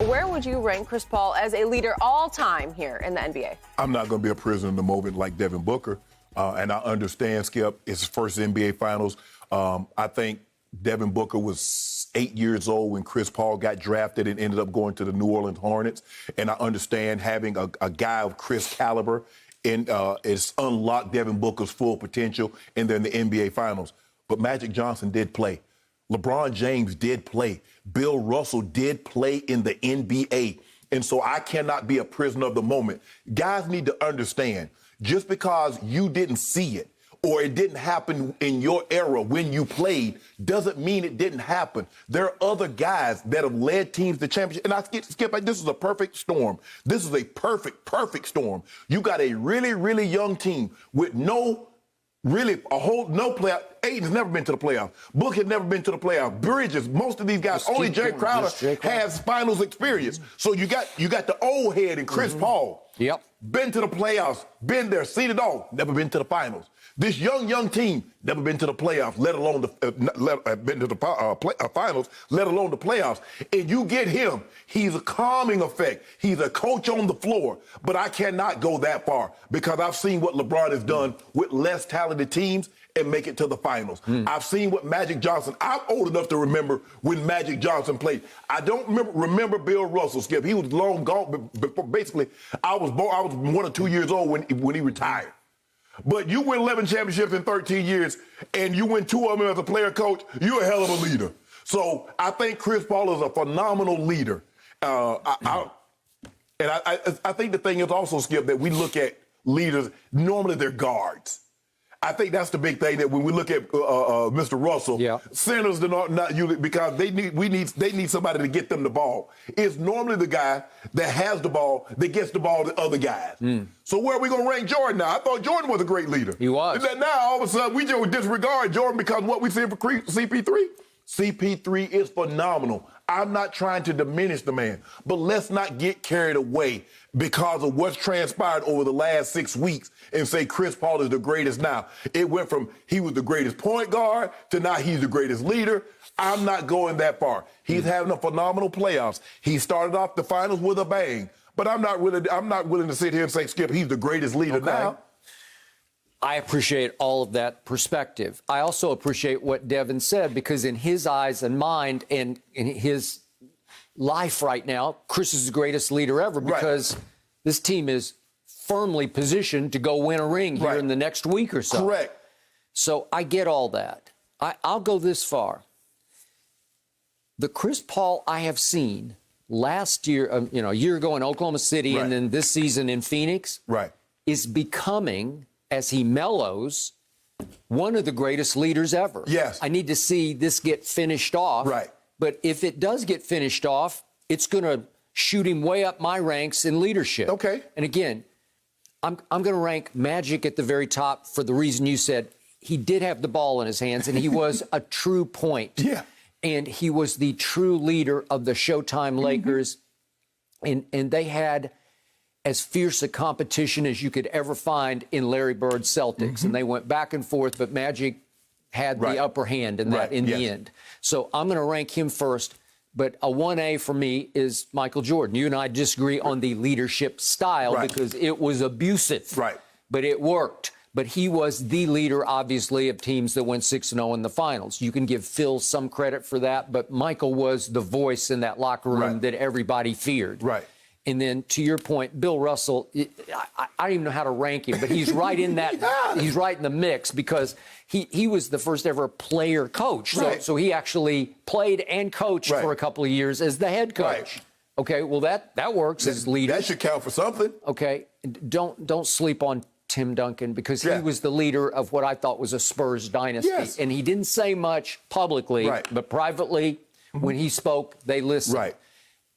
where would you rank Chris Paul as a leader all time here in the NBA? I'm not going to be a prisoner of the moment like Devin Booker. And I understand, Skip, it's his first NBA Finals. I think Devin Booker was 8 years old when Chris Paul got drafted and ended up going to the New Orleans Hornets. And I understand having a guy of Chris caliber it's unlocked Devin Booker's full potential and then the NBA Finals. But Magic Johnson did play. LeBron James did play. Bill Russell did play in the NBA. And so I cannot be a prisoner of the moment. Guys need to understand, just because you didn't see it or it didn't happen in your era when you played doesn't mean it didn't happen. There are other guys that have led teams to championship. And I skip, like, this is a perfect storm. This is a perfect storm. You got a really, really young team with no playoff. Aiden's never been to the playoffs. Book has never been to the playoffs. Bridges, most of these guys, only Jay Crowder has finals experience. So you got the old head and Chris Paul. Yep. Been to the playoffs, been there, seen it all, never been to the finals. This young team never been to the playoffs, let alone been to the finals, let alone the playoffs. And you get him, he's a calming effect. He's a coach on the floor. But I cannot go that far because I've seen what LeBron has done with less talented teams and make it to the finals. I've seen what Magic Johnson, I'm old enough to remember when Magic Johnson played. I don't remember Bill Russell, Skip. He was long gone, but basically, I was 1 or 2 years old when he retired. But you win 11 championships in 13 years, and you win 2 of them as a player coach, you're a hell of a leader. So I think Chris Paul is a phenomenal leader. I think the thing is also, Skip, that we look at leaders, normally they're guards. I think that's the big thing that when we look at Mr. Russell, centers are not usually because they need somebody to get them the ball. It's normally the guy that has the ball that gets the ball to other guys. So where are we going to rank Jordan now? I thought Jordan was a great leader. He was. And now all of a sudden we just disregard Jordan because what we see for CP3? CP3 is phenomenal. I'm not trying to diminish the man, but let's not get carried away because of what's transpired over the last 6 weeks and say Chris Paul is the greatest now. It went from he was the greatest point guard to now he's the greatest leader. I'm not going that far. He's having a phenomenal playoffs. He started off the finals with a bang, but I'm not willing to sit here and say, Skip, he's the greatest leader now. I appreciate all of that perspective. I also appreciate what Devin said because in his eyes and mind and in his life right now, Chris is the greatest leader ever because this team is firmly positioned to go win a ring here in the next week or so. Correct. So I get all that. I'll go this far. The Chris Paul I have seen last year, a year ago in Oklahoma City and then this season in Phoenix is becoming, as he mellows, one of the greatest leaders ever. Yes. I need to see this get finished off. But if it does get finished off, it's going to shoot him way up my ranks in leadership. Okay. And again, I'm going to rank Magic at the very top for the reason you said. He did have the ball in his hands, and he was a true point. Yeah. And he was the true leader of the Showtime Lakers. And they had as fierce a competition as you could ever find in Larry Bird's Celtics. And they went back and forth, but Magic had the upper hand in that in the end. So I'm going to rank him first. But a 1A for me is Michael Jordan. You and I disagree on the leadership style because it was abusive. But it worked. But he was the leader, obviously, of teams that went 6-0 in the finals. You can give Phil some credit for that, but Michael was the voice in that locker room that everybody feared. And then, to your point, Bill Russell, I don't even know how to rank him, but he's right in that. He's right in the mix because he was the first ever player coach. So he actually played and coached for a couple of years as the head coach. Okay, well, that works as leader. That should count for something. Okay, don't sleep on Tim Duncan because he was the leader of what I thought was a Spurs dynasty. And he didn't say much publicly, but privately, when he spoke, they listened.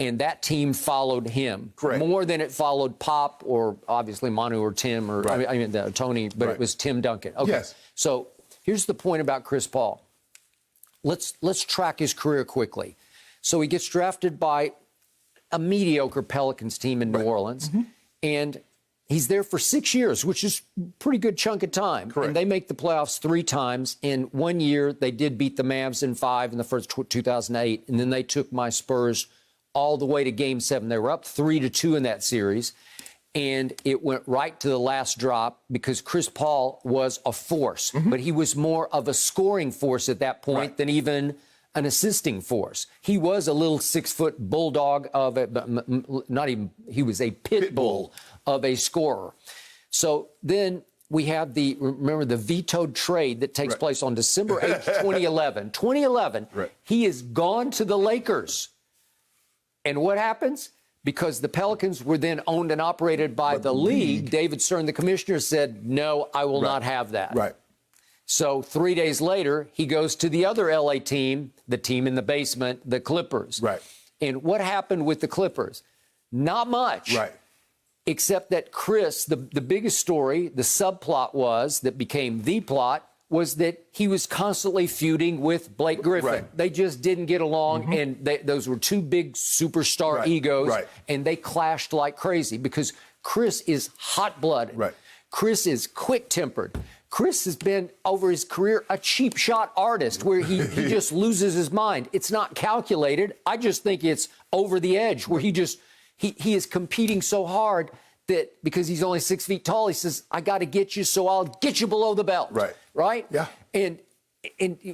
And that team followed him more than it followed Pop or obviously Manu or Tim or Tony, but it was Tim Duncan. Okay, so here's the point about Chris Paul. Let's track his career quickly. So he gets drafted by a mediocre Pelicans team in New Orleans, and he's there for 6 years, which is a pretty good chunk of time. And they make the playoffs 3 times. In 1 year, they did beat the Mavs in 5 in the first 2008, and then they took my Spurs all the way to Game 7. They were up 3-2 in that series, and it went right to the last drop because Chris Paul was a force, but he was more of a scoring force at that point than even an assisting force. He was a little 6-foot bulldog of he was a pit bull of a scorer. So then we have remember the vetoed trade that takes place on December 8th, 2011. 2011, he is gone to the Lakers. And what happens? Because the Pelicans were then owned and operated by the league, David Stern, the commissioner, said, no, I will not have that. Right. So 3 days later, he goes to the other LA team, the team in the basement, the Clippers. Right. And what happened with the Clippers? Not much. Right. Except that Chris, the biggest story, the subplot that became the plot, was that he was constantly feuding with Blake Griffin. Right. They just didn't get along, and those were two big superstar egos, and they clashed like crazy because Chris is hot-blooded. Right. Chris is quick-tempered. Chris has been, over his career, a cheap shot artist where he just loses his mind. It's not calculated. I just think it's over the edge where he is competing so hard that because he's only 6 feet tall, he says, I got to get you, so I'll get you below the belt. Right. Right? Yeah. And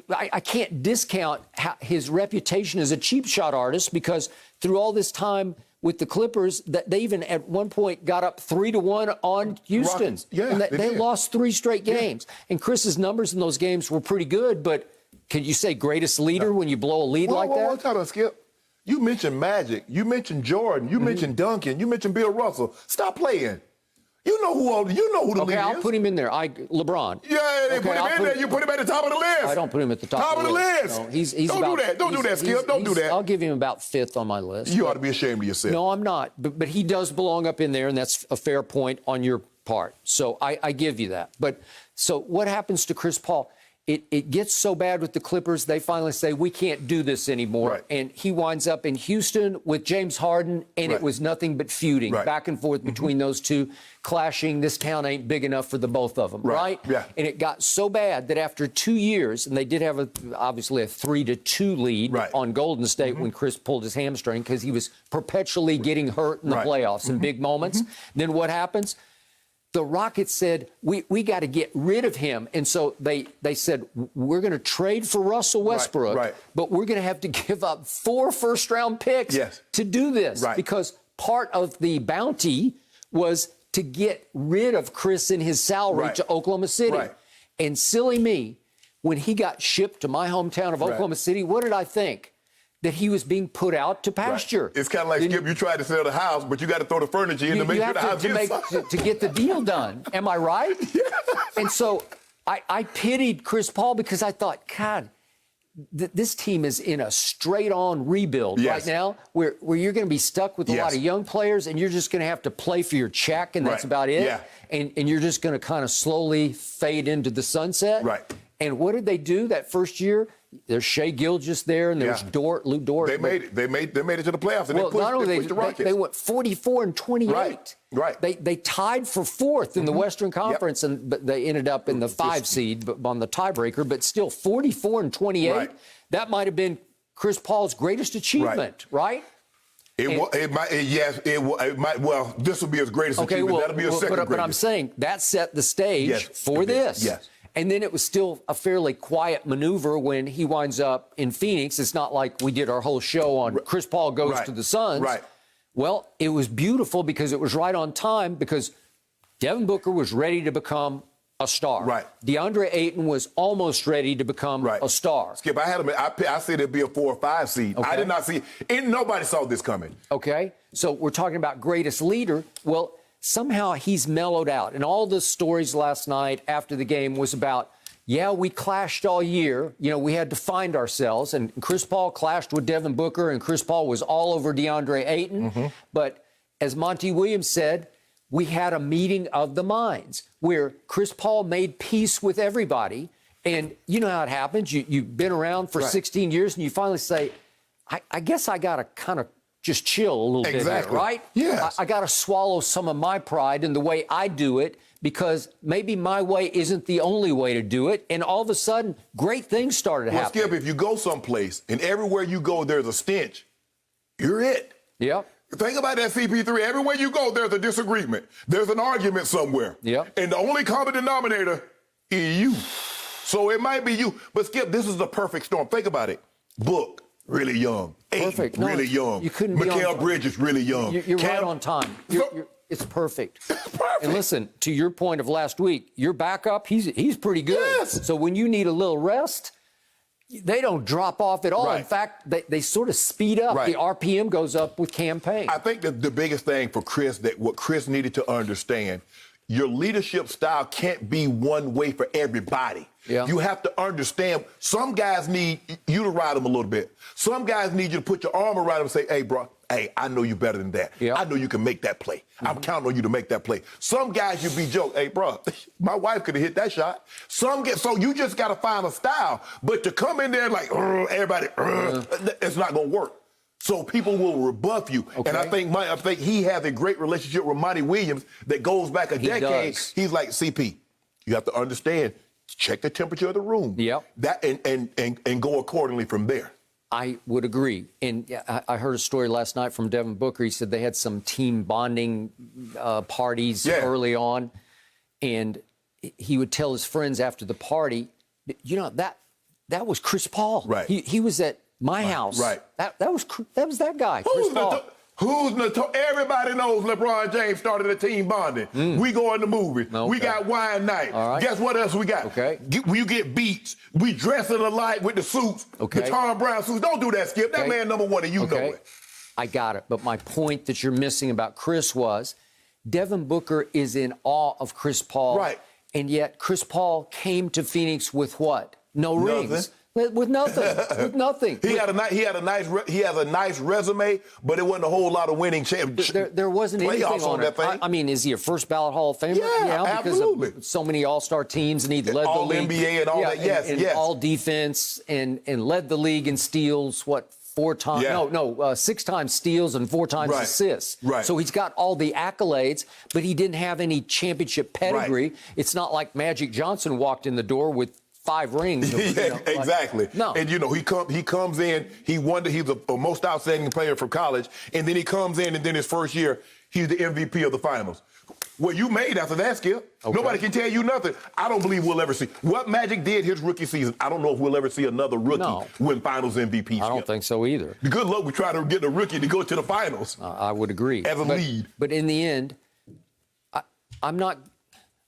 I can't discount his reputation as a cheap shot artist because through all this time with the Clippers, that they even at one point got up 3-1 on Houston. Rockets. Yeah, and they did. lost 3 straight games. Yeah. And Chris's numbers in those games were pretty good, but can you say greatest leader when you blow a lead like that? One time, Skip. You mentioned Magic. You mentioned Jordan. You mentioned Duncan. You mentioned Bill Russell. Stop playing. You know who the leader is. Okay, I'll put him in there. LeBron. Yeah, they put him in there. You put him at the top of the list. I don't put him at the top of the list. No, he's don't do that. Don't do that, Skip. Don't do that. I'll give him about 5th on my list. You ought to be ashamed of yourself. No, I'm not. But he does belong up in there, and that's a fair point on your part. So I give you that. But so what happens to Chris Paul? It gets so bad with the Clippers, they finally say, we can't do this anymore. Right. And he winds up in Houston with James Harden, and it was nothing but feuding back and forth between those two, clashing. This town ain't big enough for the both of them, right? Yeah. And it got so bad that after 2 years, and they did have obviously a 3-2 lead on Golden State when Chris pulled his hamstring because he was perpetually getting hurt in the playoffs in big moments. Then what happens? The Rockets said, we got to get rid of him. And so they said, we're going to trade for Russell Westbrook, but we're going to have to give up 4 first-round picks to do this because part of the bounty was to get rid of Chris and his salary to Oklahoma City. And silly me, when he got shipped to my hometown of Oklahoma City, what did I think? That he was being put out to pasture. It's kind of like, Skip, you tried to sell the house, but you got to throw the furniture in to make sure the house to get the deal done. Am I right? And so I pitied Chris Paul because I thought, God, this team is in a straight-on rebuild right now where you're going to be stuck with a lot of young players and you're just going to have to play for your check, and that's about it. And you're just going to kind of slowly fade into the sunset. And what did they do that first year? There's Shai Gilgeous there, and there's Lou Dort. They made it. They made it to the playoffs, and they pushed the Rockets. They went 44-28. They tied for 4th in the Western Conference, but they ended up in the 5 seed on the tiebreaker. But still, 44-28. That might have been Chris Paul's greatest achievement, right? It might. Well, this will be his greatest achievement. That'll be his second greatest. But I'm saying that set the stage for this. Yes. And then it was still a fairly quiet maneuver when he winds up in Phoenix. It's not like we did our whole show on Chris Paul goes to the Suns. Well, it was beautiful because it was right on time because Devin Booker was ready to become a star. DeAndre Ayton was almost ready to become a star. Skip, I had him. I said it'd be a 4 or 5 seed. I did not see it. Nobody saw this coming. Okay. So we're talking about greatest leader. Well, somehow he's mellowed out. And all the stories last night after the game was about, we clashed all year. You know, we had to find ourselves. And Chris Paul clashed with Devin Booker, and Chris Paul was all over DeAndre Ayton. But as Monty Williams said, we had a meeting of the minds where Chris Paul made peace with everybody. And you know how it happens. You've been around for 16 years, and you finally say, I guess I got to kind of just chill a little bit, right? Yes. I got to swallow some of my pride in the way I do it because maybe my way isn't the only way to do it. And all of a sudden, great things started happening. Skip, if you go someplace and everywhere you go, there's a stench, you're it. Yep. Think about that CP3. Everywhere you go, there's a disagreement. There's an argument somewhere. Yep. And the only common denominator is you. So it might be you. But Skip, this is the perfect storm. Think about it. Book, really young. Perfect. Ayton, really young. You couldn't be Mikal on Bridges, really young. You're right on time. It's perfect. And listen, to your point of last week, your backup, he's pretty good. Yes. So when you need a little rest, they don't drop off at all. Right. In fact, they sort of speed up. Right. The RPM goes up with campaign. I think that the biggest thing for Chris, that what Chris needed to understand, your leadership style can't be one way for everybody. Yeah. You have to understand, some guys need you to ride them a little bit. Some guys need you to put your arm around them and say, hey, bro, hey, I know you better than that. Yeah. I know you can make that play. I'm counting on you to make that play. Some guys you be joke, hey, bro, my wife could have hit that shot. So you just got to find a style. But to come in there like, everybody, it's not going to work. So people will rebuff you. Okay. And I think he has a great relationship with Monty Williams that goes back a decade. Does. He's like, CP, you have to understand, check the temperature of the room. Yep. That and go accordingly from there. I would agree. And I heard a story last night from Devin Booker. He said they had some team bonding parties early on. And he would tell his friends after the party, you know, that was Chris Paul. Right. He was at my house. Right. That was that guy, Chris Paul. Everybody knows LeBron James started a team bonding. We go in the movie. Okay. We got wine night. All right. Guess what else we got? Okay. You get beats. We dress in alike with the suits. Okay. The Tom Brown suits. Don't do that, Skip. That man number one and you know it. I got it. But my point that you're missing about Chris was Devin Booker is in awe of Chris Paul. Right. And yet Chris Paul came to Phoenix with what? No rings. With nothing. With nothing. He has a nice resume, but it wasn't a whole lot of winning There wasn't anything on that thing. I mean, is he a first ballot Hall of Famer? Yeah, absolutely. Because of so many All-Star teams, and he led all the league. NBA and all that. Yes, and yes. all defense, and led the league in steals. What? 4 times? Yeah. 6 times steals and 4 times assists. Right. So he's got all the accolades, but he didn't have any championship pedigree. Right. It's not like Magic Johnson walked in the door with 5 rings. Exactly. No. And he comes in. He's the most outstanding player from college, and then he comes in, and then his first year, he's the MVP of the finals. Well, you made after that, Skip. Okay. Nobody can tell you nothing. I don't believe we'll ever see what Magic did his rookie season. I don't know if we'll ever see another rookie win Finals MVP. Skip. I don't think so either. Good luck with trying to get a rookie to go to the finals. I would agree. As a lead. But in the end, I'm not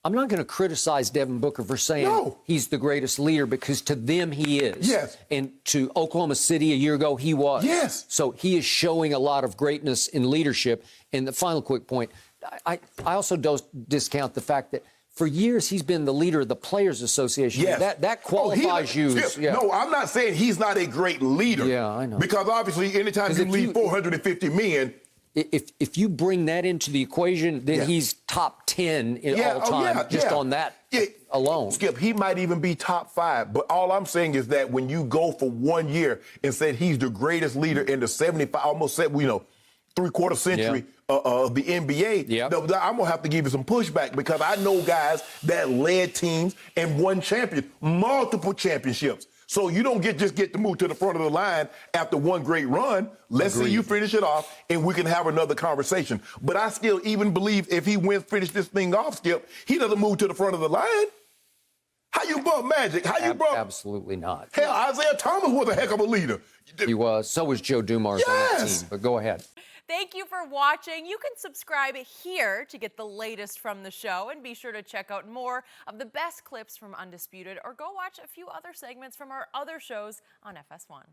going to criticize Devin Booker for saying he's the greatest leader, because to them he is. Yes. And to Oklahoma City a year ago he was. Yes. So he is showing a lot of greatness in leadership. And the final quick point, I also don't discount the fact that for years he's been the leader of the Players Association. Yes. That qualifies you. No, I'm not saying he's not a great leader. Yeah, I know. Because obviously anytime you lead 450 men, if you bring that into the equation, then he's top 10 in all time just on that alone. Skip, he might even be top 5. But all I'm saying is that when you go for 1 year and said he's the greatest leader in the 75, almost said, three-quarter century of the NBA, I'm going to have to give you some pushback, because I know guys that led teams and won multiple championships. So you don't just get to move to the front of the line after one great run. Let's see you finish it off, and we can have another conversation. But I still even believe if he finish this thing off, Skip, he doesn't move to the front of the line. How you bump Magic? How you bump? Absolutely not. Hell, Isaiah Thomas was a heck of a leader. He was. So was Joe Dumars on that team. But go ahead. Thank you for watching. You can subscribe here to get the latest from the show, and be sure to check out more of the best clips from Undisputed, or go watch a few other segments from our other shows on FS1.